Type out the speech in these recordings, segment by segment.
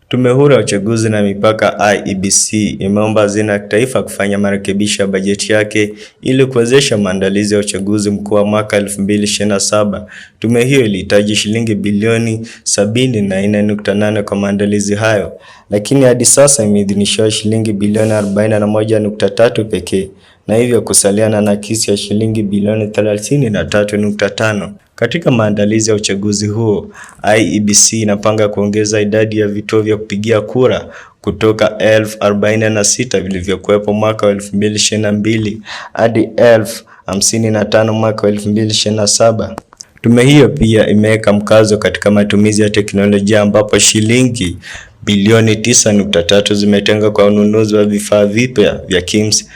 Tume Huru ya Uchaguzi na Mipaka IEBC imeomba Hazina ya Kitaifa kufanya marekebisho ya bajeti yake ili kuwezesha maandalizi ya uchaguzi mkuu wa mwaka 2027. Tume hiyo ilihitaji shilingi bilioni 74.8 kwa maandalizi hayo, lakini hadi sasa imeidhinishiwa shilingi bilioni 41.3 pekee, na hivyo kusalia na nakisi ya shilingi bilioni 33.5. Katika maandalizi ya uchaguzi huo, IEBC inapanga kuongeza idadi ya vituo vya kupigia kura kutoka 1046 vilivyokuwepo mwaka wa 2022 hadi 1055 mwaka wa 2027. Tume hiyo pia imeweka mkazo katika matumizi ya teknolojia ambapo shilingi bilioni 9.3 zimetengwa kwa ununuzi wa vifaa vipya vya KIMS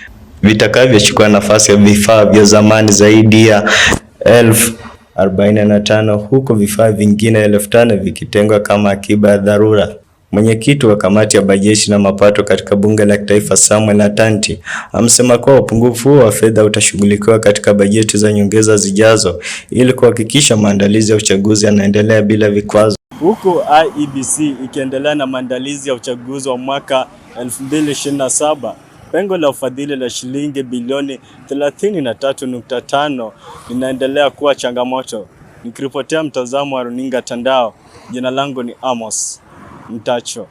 vitakavyochukua nafasi ya vifaa vya zamani zaidi ya 1045 huku vifaa vingine 5000 vikitengwa kama akiba ya dharura. Mwenyekiti wa kamati ya bajeti na mapato katika bunge la kitaifa Samuel Atanti amesema kuwa upungufu huo wa fedha utashughulikiwa katika bajeti za nyongeza zijazo ili kuhakikisha maandalizi ya uchaguzi yanaendelea bila vikwazo. Huku IEBC ikiendelea na maandalizi ya uchaguzi wa mwaka 2027, pengo la ufadhili la shilingi bilioni 33.5 linaendelea kuwa changamoto. Nikiripotia mtazamo wa Runinga Tandao, jina langu ni Amos Mtacho.